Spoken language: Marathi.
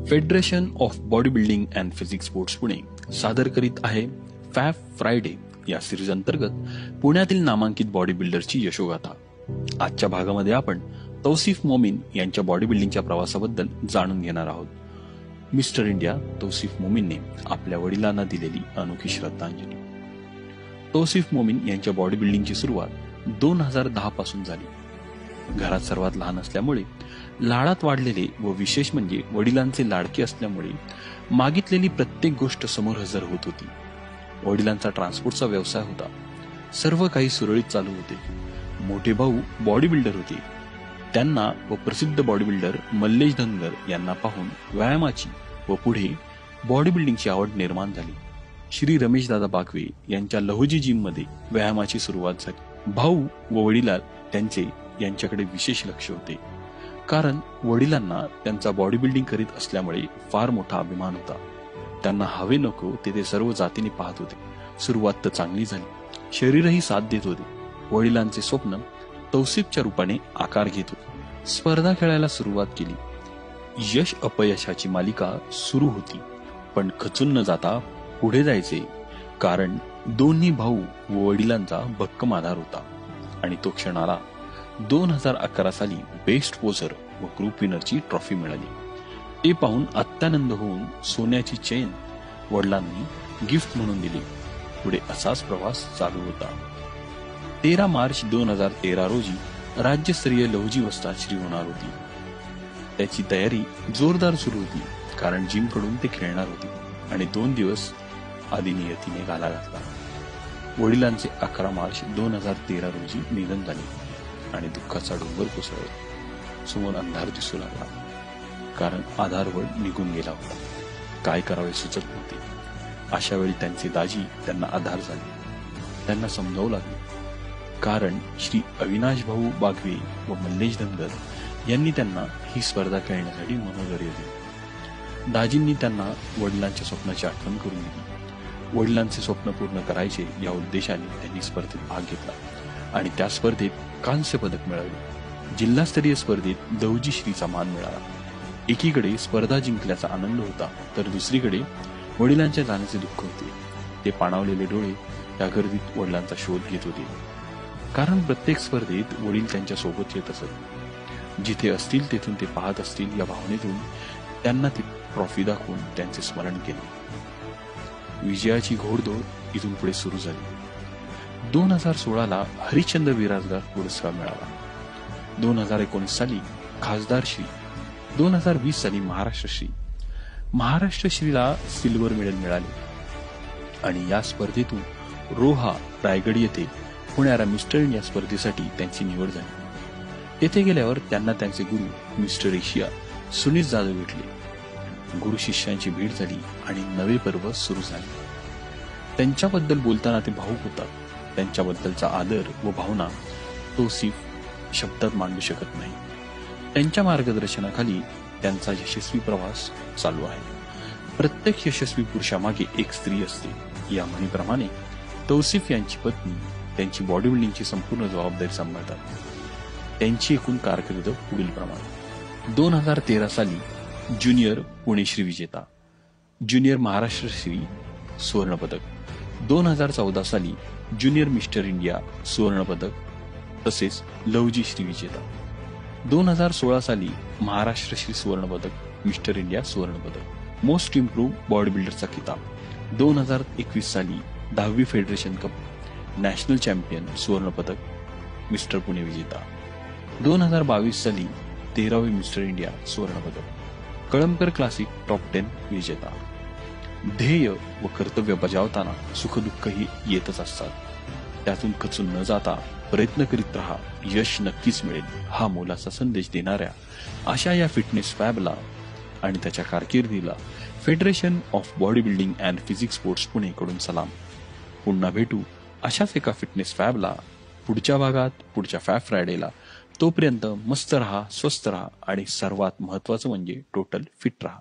Federation of body building and physics sports Pune सादर करीत आहे फॅब फ्रायडे या सिरीज अंतर्गत पुण्यातील नामांकित बॉडी बिल्डरची यशोगाथा। आजच्या भागामध्ये आपण तौसिफ मोमीन यांच्या बॉडी बिल्डिंगच्या प्रवासाबद्दल जाणून घेणार आहोत। मिस्टर इंडिया तौसिफ मोमीनने आपल्या वडिलांना दिलेली अनोखी श्रद्धांजली। तौसिफ मोमीन यांच्या बॉडी बिल्डिंगची सुरुवात 2010 पासून झाली। घरात सर्वात लहान असल्यामुळे लाडात वाढलेले व विशेष म्हणजे वडिलांचे लाडके असल्यामुळे मागितलेली प्रत्येक गोष्ट समोर हजर होत होती। वडिलांचा ट्रान्सपोर्टचा व्यवसाय होता। सर्व काही सुरळीत चालू होते। मोठे भाऊ बॉडी बिल्डर होते। त्यांना व प्रसिद्ध बॉडी बिल्डर मल्लेश धनगर यांना पाहून व्यायामाची व पुढे बॉडी बिल्डिंगची आवड निर्माण झाली। श्री रमेशदादा बाकवे यांच्या लहुजी जिम मध्ये व्यायामाची सुरुवात झाली। भाऊ व वडिला त्यांचे यांच्याकडे विशेष लक्ष होते, कारण वडिलांना त्यांचा बॉडी बिल्डिंग करीत असल्यामुळे फार मोठा अभिमान होता। त्यांना हवे नको ते सर्व जातीने पाहत होते। सुरुवात तर चांगली झाली, शरीरही साथ देत होते। वडिलांचे स्वप्न तौसिफच्या रूपाने आकार घेत होते। स्पर्धा खेळायला सुरुवात केली। यश अपयशाची मालिका सुरू होती, पण खचून न जाता पुढे जायचे, कारण दोन्ही भाऊ व वडिलांचा भक्कम आधार होता। आणि तो क्षण आला। 2011 साली बेस्ट पोझर व ग्रुप विनरची ट्रॉफी मिळाली। ते पाहून अत्यानंद होऊन सोन्याची चेन वडिलांनी गिफ्ट म्हणून दिली। पुढे असाच प्रवास चालू होता। 13 मार्च 2013 रोजी राज्यस्तरीय लहुजी वस्तादश्री होणार होती। त्याची तयारी जोरदार सुरू होती, कारण जिम कडून ते खेळणार होते आणि 2 दिवस आधी नियतीने घाला घातला। वडिलांचे 11 मार्च 2013 रोजी निधन झाले आणि दुःखाचा डोंगर कोसळला। समोर अंधार दिसू लागला, कारण आधारवड निघून गेला होता। काय करावे सुचत नव्हते। अशा वेळी त्यांचे दाजी त्यांना आधार झाले। त्यांना समजावू लागले, कारण श्री अविनाश भाऊ बागवे व मल्लेश धनगर यांनी त्यांना ही स्पर्धा खेळण्यासाठी मनोधैर्य दिले। दाजींनी त्यांना वडिलांच्या स्वप्नाची आठवण करून दिली। वडिलांचे स्वप्न पूर्ण करायचे या उद्देशाने त्यांनी स्पर्धेत भाग घेतला आणि त्या स्पर्धेत कांस्य पदक मिळवले। जिल्हास्तरीय स्पर्धेत दौजी श्रीचा मान मिळाला। एकीकडे स्पर्धा जिंकल्याचा आनंद होता, तर दुसरीकडे वडिलांच्या जाण्याचे दुःख होते। ते पाणावलेले डोळे त्या गर्दीत वडिलांचा शोध घेत होते, कारण प्रत्येक स्पर्धेत वडील त्यांच्या सोबत येत असत। जिथे असतील तेथून ते पाहत असतील या भावनेतून त्यांना ती ट्रॉफी दाखवून त्यांचे स्मरण केले। विजयाची घोडदौड इथून पुढे सुरू झाली। 2016 हरिश्चंद्र विराजदार पुरस्कार मिळाला। 2019 साली खासदार श्री, 2020 साली महाराष्ट्र श्रीला सिल्वर मेडल मिळाले आणि या स्पर्धेतून रोहा रायगड येथे होणाऱ्या मिस्टर इंडिया स्पर्धेसाठी त्यांची निवड झाली। तेथे गेल्यावर त्यांना त्यांचे गुरु मिस्टर एशिया सुनील जाधव भेटले। गुरु शिष्यांची भेट झाली आणि नवे पर्व सुरू झाले। त्यांच्याबद्दल बोलताना ते भावुक होतात। त्यांच्याबद्दलचा आदर व भावना तौसिफ शब्दात मांडू शकत नाही। त्यांच्या मार्गदर्शनाखाली त्यांचा यशस्वी प्रवास चालू आहे। प्रत्येक यशस्वी पुरुषामागे एक स्त्री असते, या म्हणीप्रमाणे तौसिफ यांची पत्नी त्यांची बॉडी बिल्डिंगची संपूर्ण जबाबदारी सांभाळतात। त्यांची एकूण कारकीर्द पुढील प्रमाणे: 2013 साली ज्युनियर पुणे श्री विजेता, ज्युनियर महाराष्ट्र श्री सुवर्ण पदक, 2014 साली ज्युनियर मिस्टर इंडिया सुवर्ण पदक तसेच लहुजी श्री विजेता, 2016 साली महाराष्ट्र श्री सुवर्ण पदक, मिस्टर इंडिया सुवर्ण पदक, मोस्ट इम्प्रूव्ह बॉडी बिल्डरचा किताब, 2021 साली 10वी फेडरेशन कप नॅशनल चॅम्पियन सुवर्ण पदक, मिस्टर पुणे विजेता, 2022 साली 13वी मिस्टर इंडिया सुवर्ण पदक, कळमकर क्लासिक टॉप 10 विजेता। ध्येय व कर्तव्य बजावताना सुखदुःखही येतच असतात। त्यातून खचून न जाता प्रयत्न करीत राहा, यश नक्कीच मिळेल, हा मोलाचा संदेश देणाऱ्या अशा या फिटनेस फॅबला आणि त्याच्या कारकिर्दीला federation of body building and physics sports Pune कडून सलाम। पुन्हा भेटू अशाच एका फिटनेस फॅबला पुढच्या भागात, पुढच्या फॅब फ्रायडेला। तोपर्यंत मस्त रहा, स्वस्थ रहा आणि सर्वात महत्वाचं म्हणजे टोटल फिट रहा।